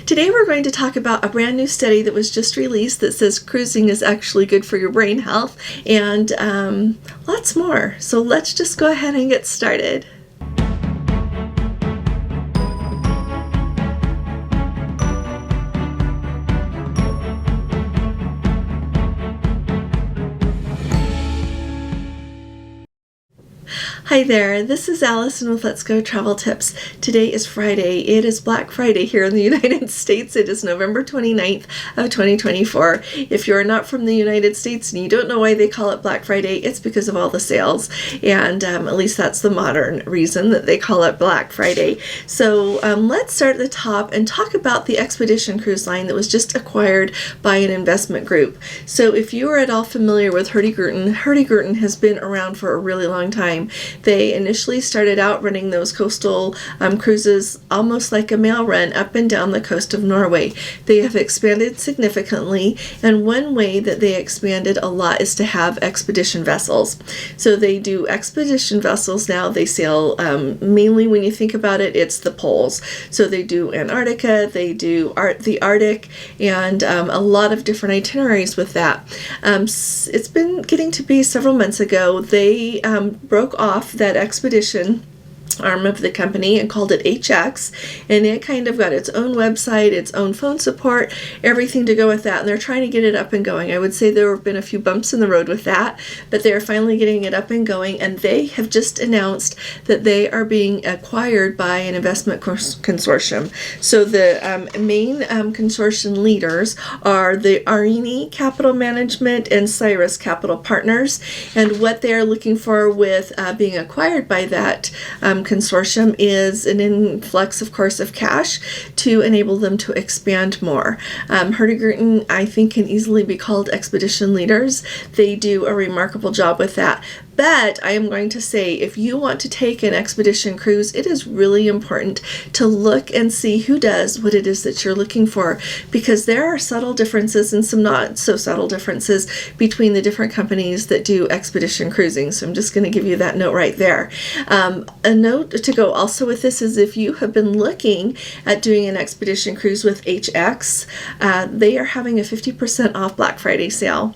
Today we're going to talk about a brand new study that was just released that says cruising is actually good for your brain health and lots more. So let's just go ahead and get started. Hi there, this is Allison with Let's Go Travel Tips. Today is Friday. It is Black Friday here in the United States. It is November 29th of 2024. If you're not from the United States and you don't know why they call it Black Friday, it's because of all the sales. And at least that's the modern reason that they call it Black Friday. So let's start at the top and talk about the Expedition cruise line that was just acquired by an investment group. So if you are at all familiar with Hurdy-Gurton has been around for a really long time. They initially started out running those coastal cruises almost like a mail run up and down the coast of Norway. They have expanded significantly, and one way that they expanded a lot is to have expedition vessels. So they do expedition vessels now. They sail mainly, when you think about it, it's the poles. So they do Antarctica, they do the Arctic, and a lot of different itineraries with that. It's been getting to be several months ago. They broke off that expedition arm of the company and called it HX, and it kind of got its own website, its own phone support, everything to go with that, and they're trying to get it up and going. I would say there have been a few bumps in the road with that, but they're finally getting it up and going, and they have just announced that they are being acquired by an investment consortium. So the main consortium leaders are the Arini Capital Management and Cyrus Capital Partners, and what they are looking for with being acquired by that consortium is an influx, of course, of cash to enable them to expand more. Hurdy-Gurton, I think, can easily be called expedition leaders. They do a remarkable job with that. But I am going to say, if you want to take an expedition cruise, it is really important to look and see who does what it is that you're looking for, because there are subtle differences and some not so subtle differences between the different companies that do expedition cruising. So I'm just going to give you that note right there. A note to go also with this is if you have been looking at doing an expedition cruise with HX, they are having a 50% off Black Friday sale.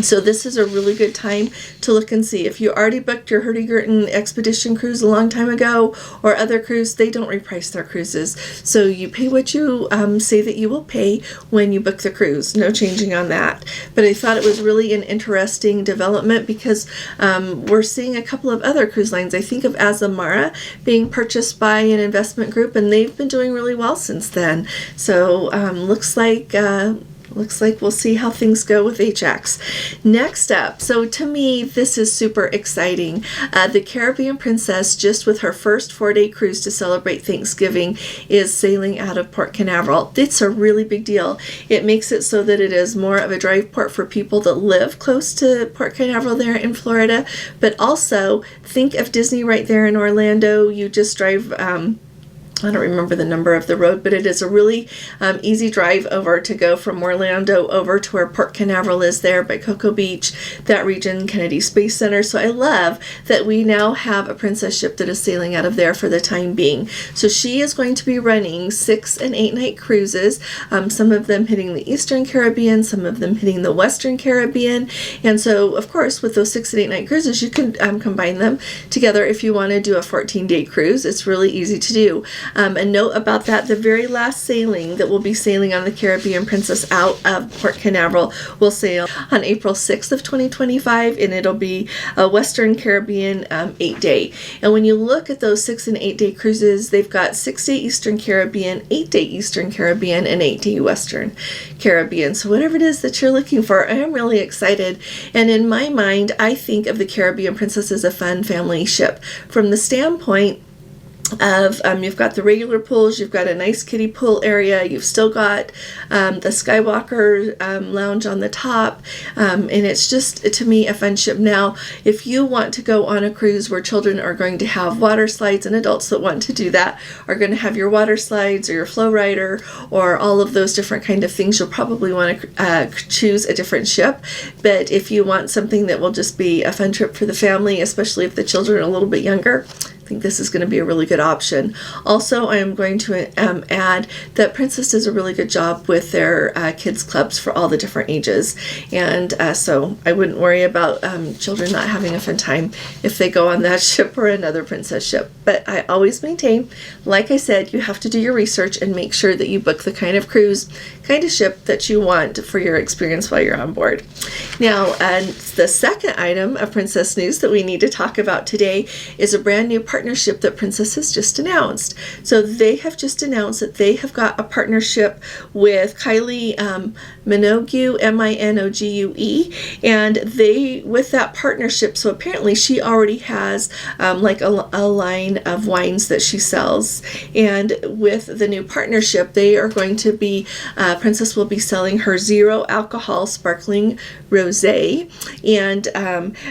So this is a really good time to look and see. If you already booked your Hurdy-Gurton expedition cruise a long time ago or other cruise, they don't reprice their cruises. So you pay what you say that you will pay when you book the cruise. No changing on that. But I thought it was really an interesting development because we're seeing a couple of other cruise lines. I think of Azamara being purchased by an investment group, and they've been doing really well since then. So looks like we'll see how things go with HX. Next up, so to me, this is super exciting. The Caribbean Princess, just with her first 4-day cruise to celebrate Thanksgiving, is sailing out of Port Canaveral. It's a really big deal. It makes it so that it is more of a drive port for people that live close to Port Canaveral there in Florida, but also think of Disney right there in Orlando. You just drive I don't remember the number of the road, but it is a really easy drive over to go from Orlando over to where Port Canaveral is there by Cocoa Beach, that region, Kennedy Space Center. So I love that we now have a princess ship that is sailing out of there for the time being. So she is going to be running 6- and 8-night cruises, some of them hitting the Eastern Caribbean, some of them hitting the Western Caribbean. And so, of course, with those 6- and 8-night cruises, you can combine them together if you want to do a 14-day cruise. It's really easy to do. A note about that, the very last sailing that will be sailing on the Caribbean Princess out of Port Canaveral will sail on April 6th of 2025, and it'll be a Western Caribbean 8-day. And when you look at those 6- and 8-day cruises, they've got 6-day Eastern Caribbean, 8-day Eastern Caribbean, and 8-day Western Caribbean. So whatever it is that you're looking for, I am really excited. And in my mind, I think of the Caribbean Princess as a fun family ship from the standpoint of you've got the regular pools, you've got a nice kiddie pool area, you've still got the Skywalker lounge on the top, and it's just, to me, a fun ship. Now, if you want to go on a cruise where children are going to have water slides, and adults that want to do that are going to have your water slides or your flow rider or all of those different kind of things, you'll probably want to choose a different ship. But if you want something that will just be a fun trip for the family, especially if the children are a little bit younger, think this is going to be a really good option. Also, I am going to add that Princess does a really good job with their kids clubs for all the different ages, and so I wouldn't worry about children not having a fun time if they go on that ship or another Princess ship. But I always maintain, like I said, you have to do your research and make sure that you book the kind of cruise, kind of ship that you want for your experience while you're on board. Now, the second item of Princess news that we need to talk about today is a brand new partnership that Princess has just announced. So they have just announced that they have got a partnership with Kylie Minogue, Minogue, and they, with that partnership, so apparently she already has like a line of wines that she sells, and with the new partnership, they are going to be, Princess will be selling her zero alcohol sparkling rosé, and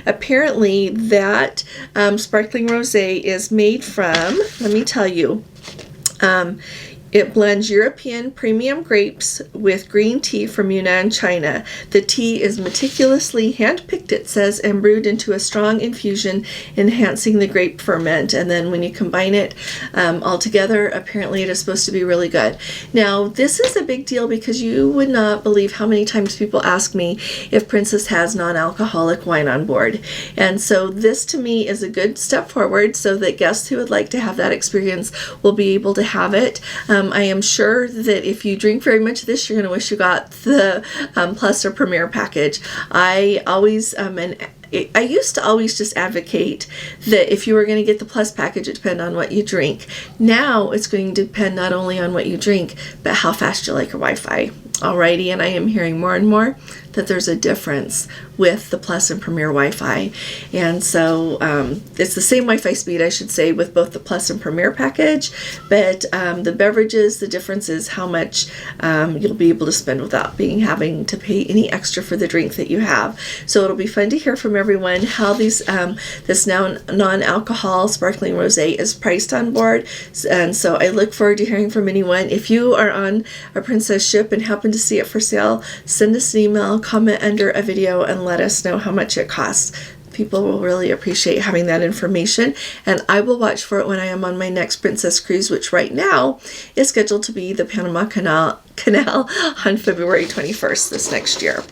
apparently that sparkling rosé is made from, let me tell you, it blends European premium grapes with green tea from Yunnan, China. The tea is meticulously hand-picked, it says, and brewed into a strong infusion, enhancing the grape ferment. And then when you combine it all together, apparently it is supposed to be really good. Now, this is a big deal because you would not believe how many times people ask me if Princess has non-alcoholic wine on board. And so this, to me, is a good step forward so that guests who would like to have that experience will be able to have it. I am sure that if you drink very much of this, you're going to wish you got the Plus or Premier package. I always, I used to always just advocate that if you were going to get the Plus package, it depend on what you drink. Now it's going to depend not only on what you drink, but how fast you like your Wi-Fi. Alrighty, and I am hearing more and more that there's a difference with the Plus and Premier Wi-Fi, and so it's the same Wi-Fi speed, I should say, with both the Plus and Premier package, but the beverages, the difference is how much you'll be able to spend without having to pay any extra for the drink that you have. So it'll be fun to hear from everyone how these this now non-alcohol sparkling rosé is priced on board, and so I look forward to hearing from anyone. If you are on a Princess ship and happen to see it for sale, send us an email, comment under a video, and let us know how much it costs. People will really appreciate having that information, and I will watch for it when I am on my next Princess cruise, which right now is scheduled to be the Panama Canal on February 21st this next year.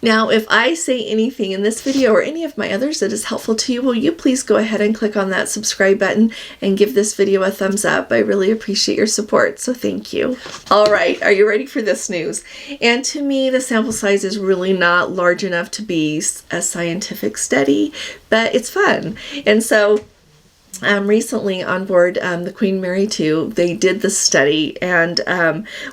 Now, if I say anything in this video or any of my others that is helpful to you, will you please go ahead and click on that subscribe button and give this video a thumbs up? I really appreciate your support, so thank you. All right, are you ready for this news? And to me, the sample size is really not large enough to be a scientific study, but it's fun. And so recently on board the Queen Mary 2, they did the study, and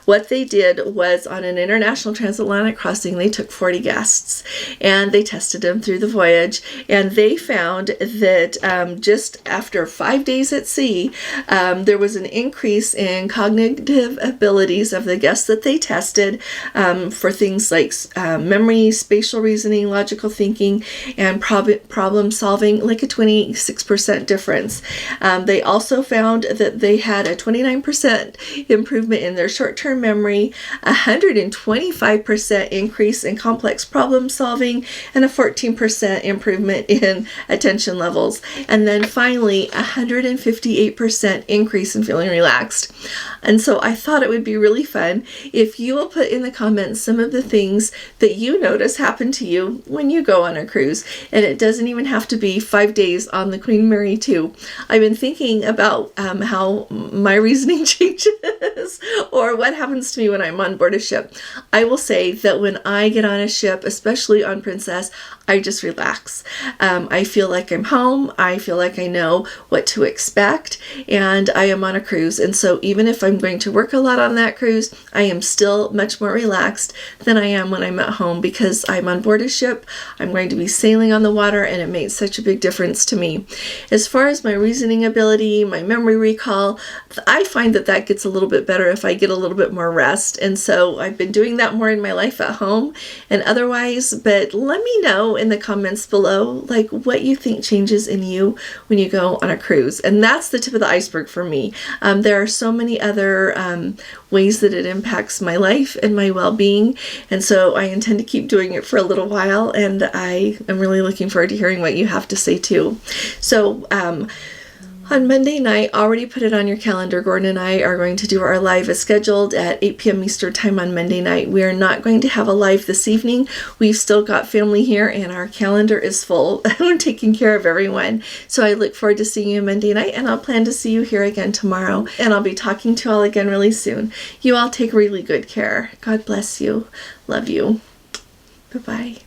what they did was on an international transatlantic crossing, they took 40 guests and they tested them through the voyage, and they found that just after 5 days at sea, there was an increase in cognitive abilities of the guests that they tested for things like memory, spatial reasoning, logical thinking, and problem solving, like a 26% difference. They also found that they had a 29% improvement in their short-term memory, 125% increase in complex problem solving, and a 14% improvement in attention levels. And then finally, 158% increase in feeling relaxed. And so I thought it would be really fun if you will put in the comments some of the things that you notice happen to you when you go on a cruise. And it doesn't even have to be 5 days on the Queen Mary 2. I've been thinking about how my reasoning changes or what happens to me when I'm on board a ship. I will say that when I get on a ship, especially on Princess, I just relax. I feel like I'm home. I feel like I know what to expect, and I am on a cruise. And so even if I'm going to work a lot on that cruise, I am still much more relaxed than I am when I'm at home, because I'm on board a ship. I'm going to be sailing on the water, and it makes such a big difference to me. As far as my reasoning ability, my memory recall, I find that that gets a little bit better if I get a little bit more rest. And so I've been doing that more in my life at home and otherwise, but let me know in the comments below, like, what you think changes in you when you go on a cruise. And that's the tip of the iceberg for me. There are so many other ways that it impacts my life and my well-being, and so I intend to keep doing it for a little while, and I am really looking forward to hearing what you have to say too. So On Monday night, already put it on your calendar, Gordon and I are going to do our live as scheduled at 8 p.m. Eastern Time on Monday night. We are not going to have a live this evening. We've still got family here and our calendar is full. I'm taking care of everyone. So I look forward to seeing you Monday night, and I'll plan to see you here again tomorrow. And I'll be talking to you all again really soon. You all take really good care. God bless you. Love you. Bye-bye.